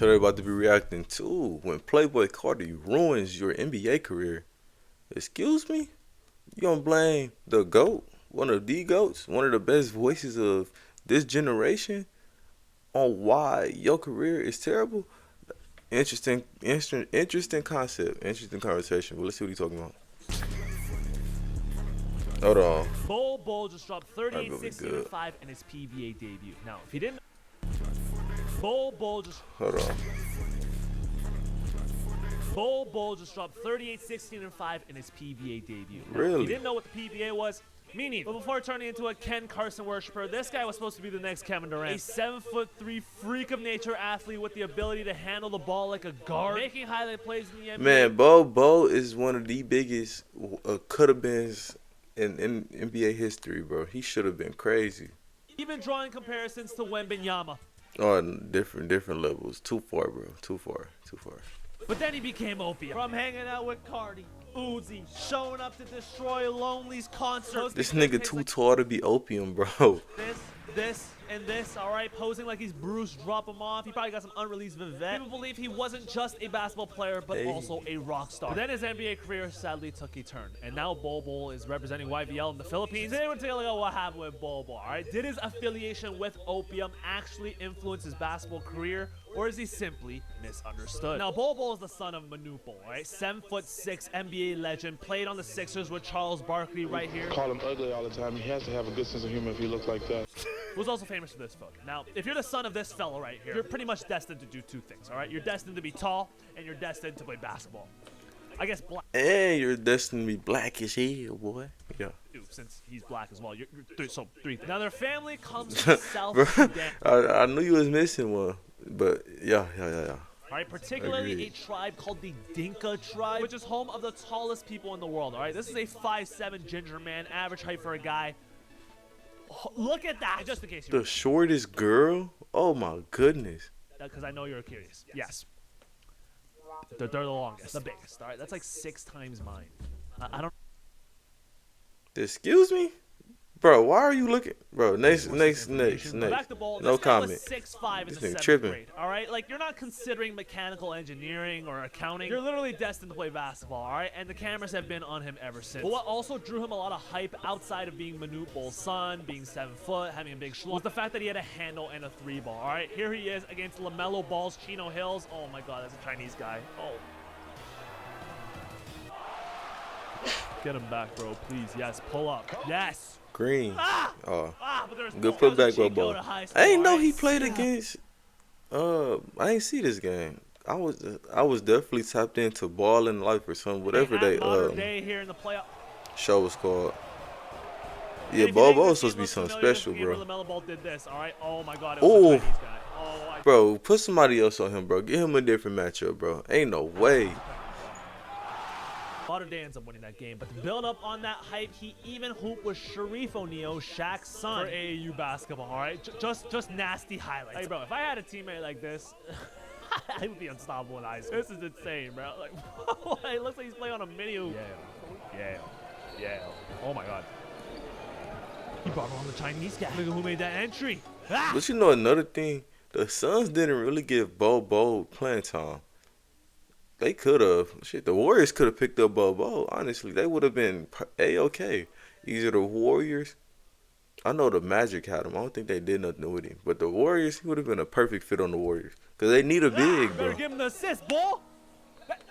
So they're about to be reacting to when Playboi Carti ruins your NBA career. Excuse me? You gonna blame the GOAT, one of the GOATs, one of the best voices of this generation on why your career is terrible? Interesting concept, interesting conversation. But let's see what he's talking about. Hold on. Bol just dropped That will be 38, 16, and good. 5 in his PBA debut. Now, if you didn't, Bol just Hold on. Bol just dropped 38, 16, and 5 in his PBA debut. Now, if Really? you didn't know what the PBA was, me neither. But before turning into a Ken Carson worshiper, this guy was supposed to be the next Kevin Durant. A 7'3" freak of nature athlete with the ability to handle the ball like a guard, making highlight plays in the NBA. Man, Bo is one of the biggest could have beens in NBA history, bro. He should have been crazy. Even drawing comparisons to Wembanyama. On different levels. Too far, bro. Too far. But then he became opium. From hanging out with Carti, Uzi, showing up to destroy Lonely's concerts. This nigga too tall to be opium, bro. This, and this, alright? Posing like he's Bruce, drop him off. He probably got some unreleased Vivette. People believe he wasn't just a basketball player, but also a rock star. But then his NBA career sadly took a turn. And now Bol is representing YVL in the Philippines. Today we're taking a what happened with Bol, alright? Did his affiliation with opium actually influence his basketball career? Or is he simply misunderstood? Now, Bol is the son of Manupal, right? 7'6" NBA legend, played on the Sixers with Charles Barkley right here. Call him ugly all the time. He has to have a good sense of humor if he looks like that. Who's also famous for this photo. Now, if you're the son of this fella right here, you're pretty much destined to do two things, all right? You're destined to be tall, and you're destined to play basketball. I guess black. And you're destined to be black as hell, boy. Yeah. Since he's black as well. You're three things. Now, their family comes from South Sudan. I knew you was missing one, but yeah. All right, particularly Agreed. a tribe called the Dinka tribe, which is home of the tallest people in the world, all right? This is a 5'7" ginger man, average height for a guy. Oh, look at that! Just in case you're... The shortest girl? Oh my goodness. Because I know you're curious. Yes. They're the longest, the biggest, all right? That's like 6 times mine. I don't... Excuse me? Bro, why are you looking? Bro, next. Back to Bol. No This guy comment. was 6'5" in This the nigga 7th tripping. grade, all right? Like, you're not considering mechanical engineering or accounting. You're literally destined to play basketball, all right? And the cameras have been on him ever since. But what also drew him a lot of hype outside of being Manute Bol's son, being 7 foot, having a big schlong, was the fact that he had a handle and a 3-ball, all right? Here he is against LaMelo Ball's Chino Hills. Oh, my God, that's a Chinese guy. Oh. Get him back, bro, please. Yes, pull up. Yes. Green. Ah! Oh. But there's Good no putback, Chico bro. to high I school, ain't know alright? he played against. I ain't see this game. I was definitely tapped into Ball in Life or something, whatever At they modern day here in the playoff. show was called. And Yeah, if you think Bo's this supposed to game be something looks familiar, special, this is the game bro. where LaMelo Ball did this, all right? Oh my God, it was a Chinese guy. Oh, Bro, put somebody else on him, bro. Give him a different matchup, bro. Ain't no way. Modern day ends up winning that game, but to build up on that hype, he even hooped with Sharif O'Neal, Shaq's son, for AAU basketball. All right, just nasty highlights. Hey, bro, if I had a teammate like this, I would be unstoppable in high school. This is insane, bro. Like, it looks like he's playing on a mini hoop. Yeah. Oh my God. He brought on the Chinese guy. Look at who made that entry. Ah! But you know another thing, the Suns didn't really give Bo playing time. They could have. Shit, the Warriors could have picked up Bo. Honestly, they would have been A-okay. Either the Warriors. I know the Magic had him. I don't think they did nothing with him. But the Warriors, he would have been a perfect fit on the Warriors. Because they need a big, bro. Better give him the assist, Ball.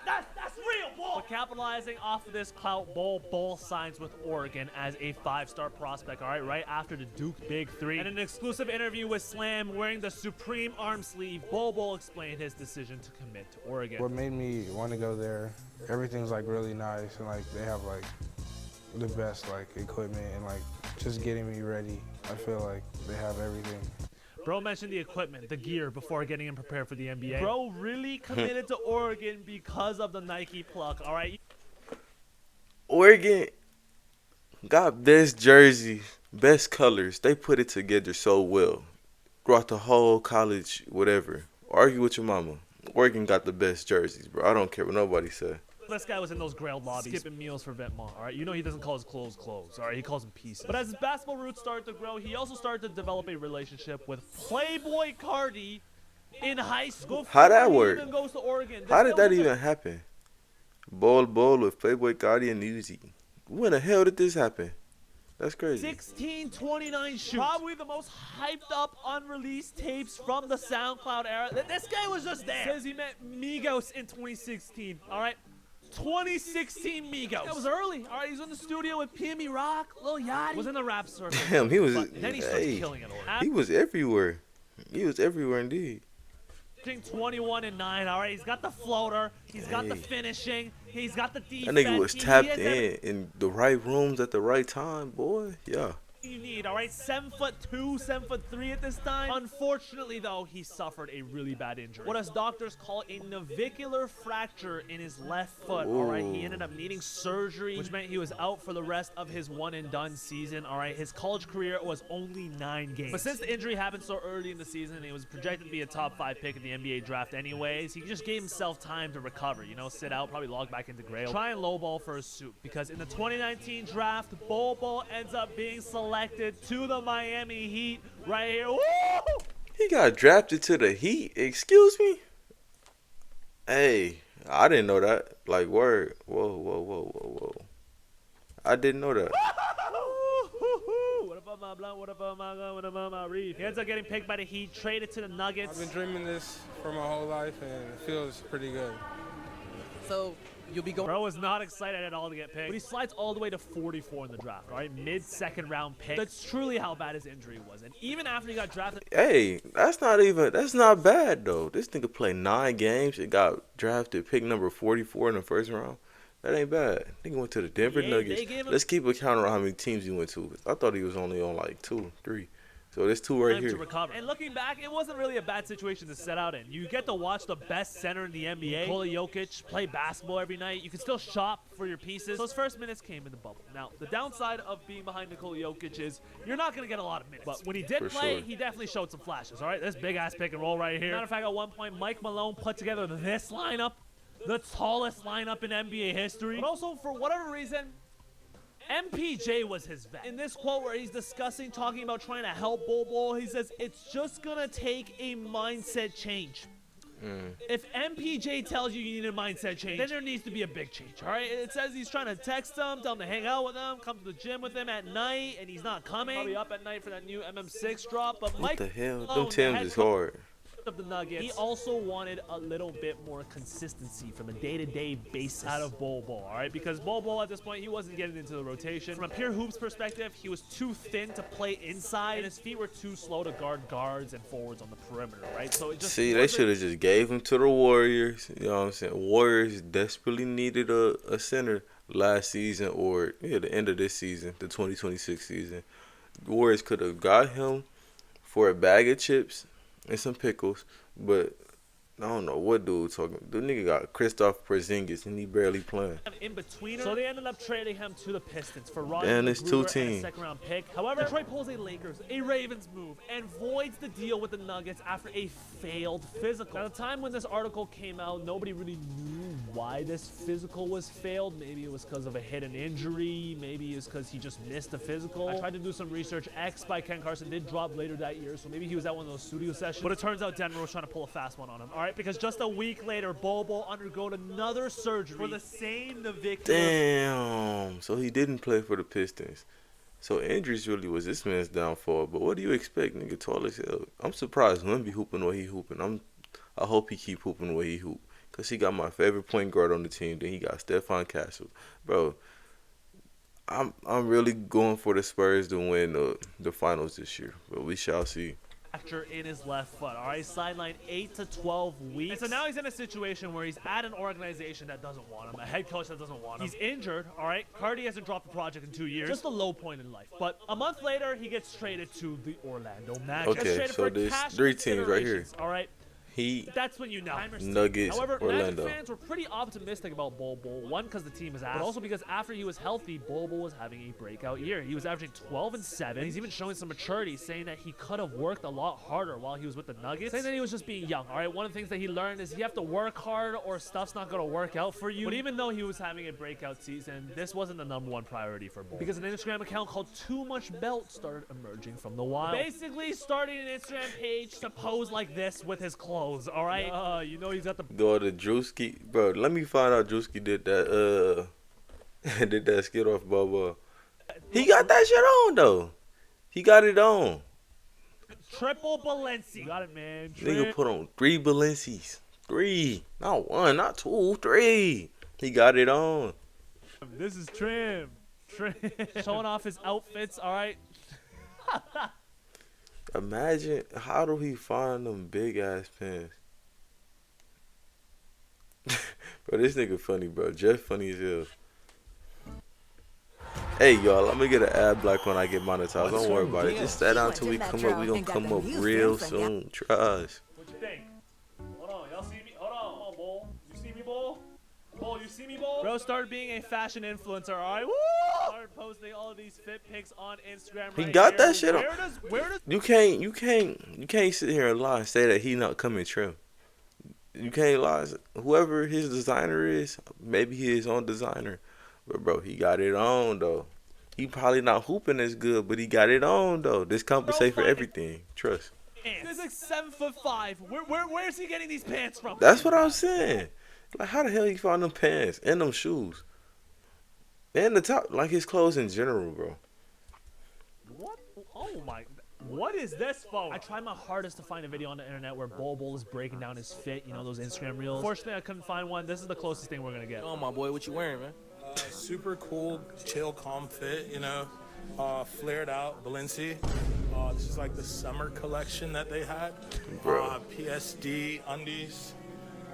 That's real, Ball. But capitalizing off of this clout, Ball signs with Oregon as a 5-star prospect, all right after the Duke Big 3. In an exclusive interview with Slam wearing the Supreme arm sleeve, Ball explained his decision to commit to Oregon. What made me want to go there, everything's like really nice and like they have like the best like equipment and like just getting me ready. I feel like they have everything. Bro mentioned the equipment, the gear, before getting him prepared for the NBA. Bro really committed to Oregon because of the Nike pluck, all right? Oregon got best jerseys, best colors. They put it together so well. Throughout the whole college, whatever. Argue with your mama. Oregon got the best jerseys, bro. I don't care what nobody say. This guy was in those grailed lobbies, skipping meals for Ventmont, all right? You know he doesn't call his clothes, all right? He calls them pieces. But as his basketball roots started to grow, he also started to develop a relationship with Playboi Carti in high school. How that He work? even goes to Oregon. How did that even happen? Ball with Playboi, Carti, and Uzi. When the hell did this happen? That's crazy. 1629 shoot. Probably the most hyped up unreleased tapes from the SoundCloud era. This guy was just there. Says he met Migos in 2016. All right. 2016 Migos. That was early. All right, he's in the studio with PME Rock, Lil Yachty. Was in the rap circle. Damn, he was. But then he starts killing it. He was everywhere. He was everywhere indeed. 21 and 9. All right, he's got the floater. He's got the finishing. He's got the defense. That nigga was tapped in the right rooms at the right time, boy. Yeah. You need, all right, 7'2", 7'3" at this time. Unfortunately, though, he suffered a really bad injury. What us doctors call a navicular fracture in his left foot. All right, he ended up needing surgery, which meant he was out for the rest of his one and done season. All right, his college career was only 9 games. But since the injury happened so early in the season, and he was projected to be a top 5 pick in the NBA draft anyways, he just gave himself time to recover. You know, sit out, probably log back into Grail, try and lowball for a suit. Because in the 2019 draft, Bol ends up being selected to the Miami Heat right here. Woo! He got drafted to the Heat. Excuse me. Hey, I didn't know that. Like, word. Whoa. I didn't know that. What about my blunt? What about my gun? What about my reef? He ends up getting picked by the Heat, traded to the Nuggets. I've been dreaming this for my whole life, and it feels pretty good. So you'll be going. Bro was not excited at all to get picked, but he slides all the way to 44 in the draft, all right? Mid-second round pick. That's truly how bad his injury was. And even after he got drafted... Hey, that's not bad, though. This nigga played 9 games and got drafted, pick number 44 in the first round. That ain't bad. Nigga went to the Denver Nuggets. Let's keep a count on how many teams he went to. I thought he was only on like 2, 3. So there's 2 right here. To recover. And looking back, it wasn't really a bad situation to set out in. You get to watch the best center in the NBA, Nikola Jokic, play basketball every night. You can still shop for your pieces. So his first minutes came in the bubble. Now, the downside of being behind Nikola Jokic is you're not going to get a lot of minutes. But when he did play, he definitely showed some flashes, all right? This big-ass pick and roll right here. Matter of fact, at one point, Mike Malone put together this lineup, the tallest lineup in NBA history. But also, for whatever reason, MPJ was his vet. In this quote where he's talking about trying to help Bol, he says, it's just going to take a mindset change. If MPJ tells you you need a mindset change, then there needs to be a big change, all right? It says he's trying to text him, tell him to hang out with him, come to the gym with him at night, and he's not coming. Probably up at night for that new MM6 drop. But What the hell? Them Timbs is hard. Of the Nuggets, he also wanted a little bit more consistency from a day-to-day basis out of Bol, all right? Because Bol at this point, he wasn't getting into the rotation. From a pure hoops perspective, he was too thin to play inside, and his feet were too slow to guard guards and forwards on the perimeter, right? So it just they should have just gave him to the Warriors. You know what I'm saying? Warriors desperately needed a center last season, or the end of this season, the 2026 season. The Warriors could have got him for a bag of chips and some pickles, but I don't know what dude talking. The nigga got Kristaps Porzingis and he barely playing. In between, so they ended up trading him to the Pistons for Ron and it's 2 and a teams. second-round pick. However, Detroit pulls a Lakers, a Ravens move, and voids the deal with the Nuggets after a failed physical. At the time when this article came out, nobody really knew why this physical was failed. Maybe it was because of a hidden injury. Maybe it was because he just missed the physical. I tried to do some research. X by Ken Carson did drop later that year, so maybe he was at one of those studio sessions. But it turns out Denver was trying to pull a fast one on him. All right, because just a week later, Bol underwent another surgery for the same navicular. Damn. So he didn't play for the Pistons. So injuries really was this man's downfall. But what do you expect, nigga? Tall as hell. I'm surprised Wimby hooping the way he hooping. I hope he keep hooping the way he hoop. Because he got my favorite point guard on the team. Then he got Stephon Castle. Bro, I'm really going for the Spurs to win the finals this year. But we shall see. Fracture in his left foot, all right? Sidelined 8 to 12 weeks. And so now he's in a situation where he's at an organization that doesn't want him, a head coach that doesn't want him. He's injured, all right? Carti hasn't dropped a project in 2 years. Just a low point in life. But a month later, he gets traded to the Orlando Magic. Okay, so there's 3 teams right here. All right? That's when you know. Nuggets, However, Orlando. Magic fans were pretty optimistic about Bol. One, because the team is ass, but also because after he was healthy, Bol was having a breakout year. He was averaging 12 and 7. He's even showing some maturity, saying that he could have worked a lot harder while he was with the Nuggets. Saying that he was just being young. All right, one of the things that he learned is you have to work hard or stuff's not going to work out for you. But even though he was having a breakout season, this wasn't the #1 priority for Bol, because an Instagram account called Too Much Belt started emerging from the wild. Basically, starting an Instagram page to pose like this with his clothes. clothes, all right? You know he's got the Go to Drewski, bro. Let me find out Drewski did that. Did that skit off Bubba. He got that shit on though. He got it on. triple Balenci. Got it, man. Nigga put on 3 Balenci's. 3. Not 1, not 2, 3. He got it on. This is Trim. Showing off his outfits, all right? Imagine, how do he find them big ass pants? Bro, this nigga funny, bro. Jeff funny as hell. Hey, y'all, I'm gonna get an ad block when I get monetized. Don't worry about it. Just stay down till we come up. We gonna come up real soon. Trust. What you think? Hold on, y'all see me? Hold on, come on, Bull. You see me, Bull? Bull, you see me, Bull? Bro started being a fashion influencer, all right? Woo! Started posting all of these fit pics on Instagram. He right got here. that shit on. Where does? You can't sit here and lie and say that he not coming trim. You can't lie. Whoever his designer is, maybe he his own designer. But bro, he got it on though. He probably not hooping as good, but he got it on though. This compensate for everything. Trust. This is like 7'5". Where's he getting these pants from? That's what I'm saying. Like, how the hell he found them pants and them shoes and the top, like his clothes in general, bro? What? Oh my. What is this photo? I tried my hardest to find a video on the internet where Bol is breaking down his fit, you know, those Instagram reels. Unfortunately, I couldn't find one. This is the closest thing we're gonna get. Oh, my boy, what you wearing, man? Super cool, chill, calm fit, you know, flared out, Balenci. This is like the summer collection that they had. PSD undies.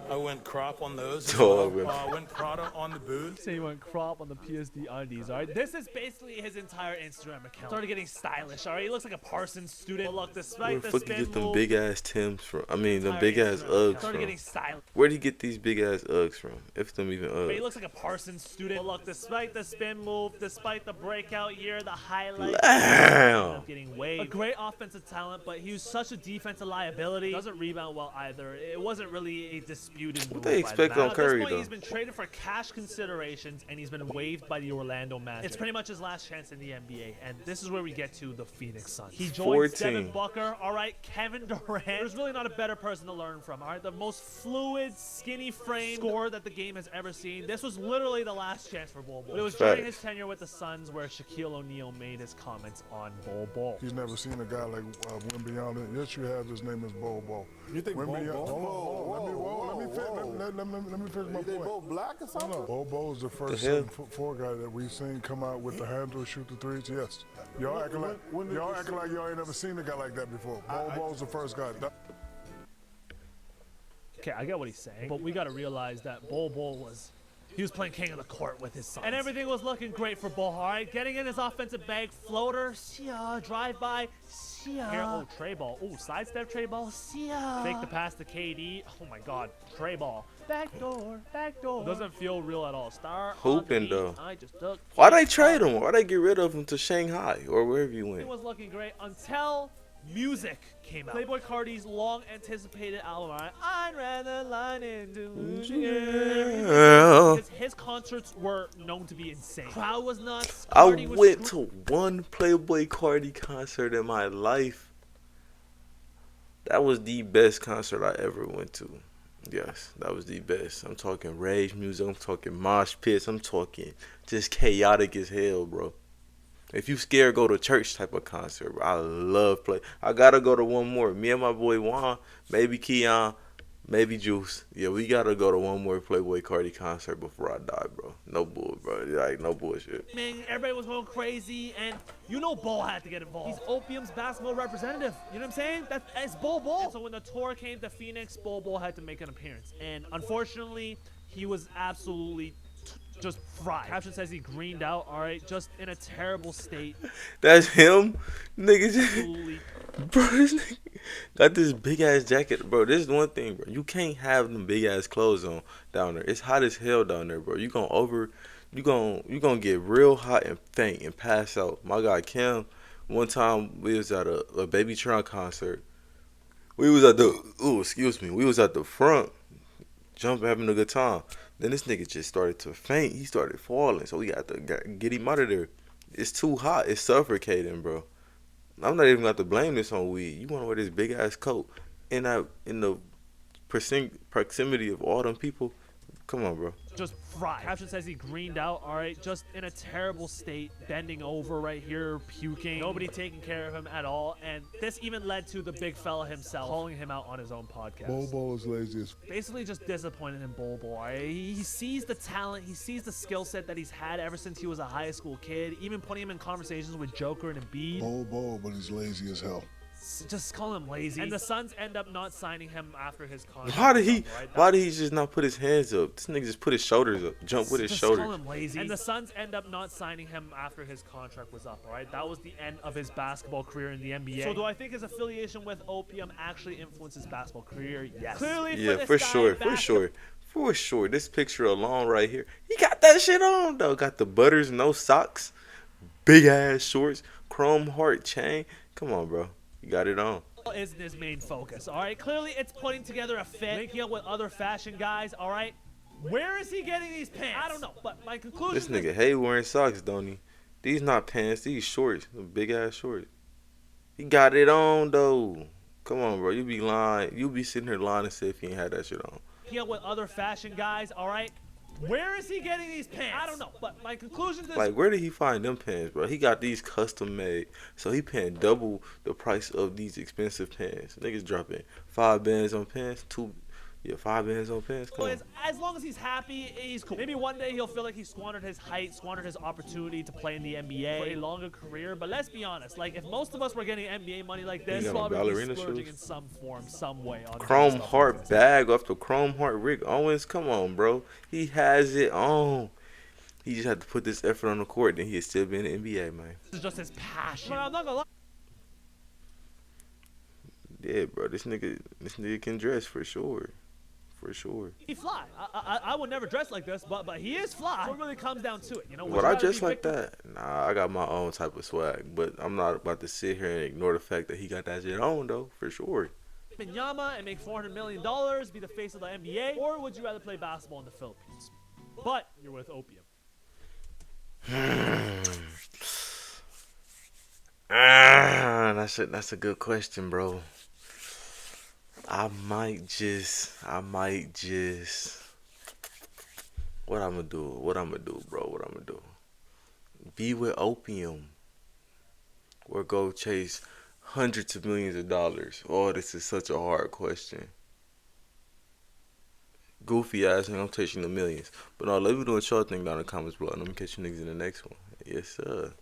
I went crop on those. Went Prada on the boots. Say he went crop on the PSD undies, alright? This is basically his entire Instagram account. Started getting stylish, alright? He looks like a Parsons student. But look, despite Where the the fuck you spin get them move, big ass Tims from? I mean, them entire big ass Instagram Uggs account. Started from. getting stylish. Where'd he get these big ass Uggs from? If them even But he Uggs. looks like a Parsons student. But look, despite the spin move, despite the breakout year, the highlight, Damn. getting waived. A great offensive talent, but he was such a defensive liability. Doesn't rebound well either. It wasn't really a disputed move. they expect on At Curry, this point, though? he's been traded for cash considerations, and he's been waived by the Orlando Magic. It's pretty much his last chance in the NBA, and this is where we get to the Phoenix Suns. He joins 14. Devin Booker, all right, Kevin Durant. There's really not a better person to learn from, all right? The most fluid, skinny frame scorer that the game has ever seen. This was literally the last chance for Bol. But it was during his tenure with the Suns where Shaquille O'Neal made his comments on Bol. He's never seen a guy like Wimby. Yes, you have. His name is Bo. You think Bo? Let me finish my They point. both black or something? Bo is the first hell? 7'4" guy that we've seen come out with the handle, shoot the threes. Yes, y'all acting like y'all ain't never seen a guy like that before. Bo's the first guy. Okay, I get what he's saying, but we got to realize that Bol was... He was playing king of the court with his sons. And everything was looking great for Bol, all right? Getting in his offensive bag, floater, drive by, here, tray ball. Oh, sidestep tray ball, fake the pass to KD. Oh my God, tray ball. Backdoor. Doesn't feel real at all. Star Hooping, though. I just took. Why they trade him? Why they get rid of him to Shanghai or wherever you It went? was looking great until music came out. Playboi Carti's long anticipated album, all right? I'd rather line into because his concerts were known to be insane. Crowd was nuts. I Carti was went to one Playboi Carti concert in my life. That was the best concert I ever went to. Yes, that was the best. I'm talking rage music. I'm talking mosh pits. I'm talking just chaotic as hell, bro. If you scared, go to church type of concert, bro. I love play. I gotta go to one more. Me and my boy Juan, maybe Keon, maybe Juice. Yeah, we gotta go to one more Playboi Carti concert before I die, bro. No bull, bro. Like, no bullshit. Man, everybody was going crazy, and you know Bol had to get involved. He's Opium's basketball representative. You know what I'm saying? That's Bol. And so when the tour came to Phoenix, Bol had to make an appearance. And unfortunately, he was absolutely just fried. Caption says he greened out, all right? Just in a terrible state. That's him? Nigga, Absolutely. bro, this nigga got this big ass jacket, bro. This is one thing, bro. You can't have them big ass clothes on down there. It's hot as hell down there, bro. You gonna get real hot and faint and pass out. My guy Kim, one time we was at a Baby Tron concert. We was at the front, jumping, having a good time. Then this nigga just started to faint. He started falling, so we got to get him out of there. It's too hot. It's suffocating, bro. I'm not even got to blame this on weed. You want to wear this big ass coat in the proximity of all them people. Come on, bro. Just fried. Caption says he greened out, all right, just in a terrible state, bending over right here, puking, nobody taking care of him at all, and this even led to the big fella himself calling him out on his own podcast. Bobo is lazy as Basically just disappointed in Bol Bol. Right? He sees the talent, he sees the skill set that he's had ever since he was a high school kid, even putting him in conversations with Joker and Embiid. Bobo, but he's lazy as hell. Just call him lazy. And the Suns end up not signing him after his contract. Why did he just not put his hands up? This nigga just put his shoulders up, jump with his shoulders. Call him lazy. And the Suns end up not signing him after his contract was up, all right? That was the end of his basketball career in the NBA. So do I think his affiliation with Opium actually influenced his basketball career? Yes. Clearly Yeah, for sure. This picture alone right here, he got that shit on though. Got the butters, no socks, big ass shorts, chrome heart chain. Come on, bro. You got it on. Isn't his main focus, all right? Clearly, it's putting together a fit, linking up with other fashion guys, all right? Where is he getting these pants? I don't know, but my conclusion This nigga hate wearing socks, don't he? These not pants, these shorts, big ass shorts. He got it on though. Come on, bro. You be lying. You be sitting here lying and say if he ain't had that shit on. Linking up with other fashion guys, all right? Where is he getting these pants? I don't know, but my conclusion is... Like, where did he find them pants, bro? He got these custom made, so he paying double the price of these expensive pants. Niggas dropping 5 bands on pants, 5 bands on pants. Come on. As long as he's happy, he's cool. Maybe one day he'll feel like he squandered his height, squandered his opportunity to play in the NBA for a longer career. But let's be honest, like if most of us were getting NBA money like this, You got probably ballerina splurging shoes? in some form, some way on Chrome stuff Heart like this. bag off the Chrome Heart Rick Owens. Come on, bro. He has it on. He just had to put this effort on the court, then he'd still be in the NBA, man. This is just his passion. But I'm not gonna lie. Yeah, bro. This nigga can dress for sure. For sure. He fly. I would never dress like this, but he is fly. So it really comes down to it, you know. Would I dress like that? Nah, I got my own type of swag, but I'm not about to sit here and ignore the fact that he got that shit on though, for sure. Yama and make $400 million, be the face of the NBA, or would you rather play basketball in the Philippines? But you're with Opium. That's a good question, bro. I might just what I'm gonna do, bro? What I'm gonna do? Be with Opium or go chase hundreds of millions of dollars? Oh, this is such a hard question. Goofy ass nigga, I'm chasing the millions. But no, let me do what y'all think down in the comments below. Let me catch you niggas in the next one. Yes, sir.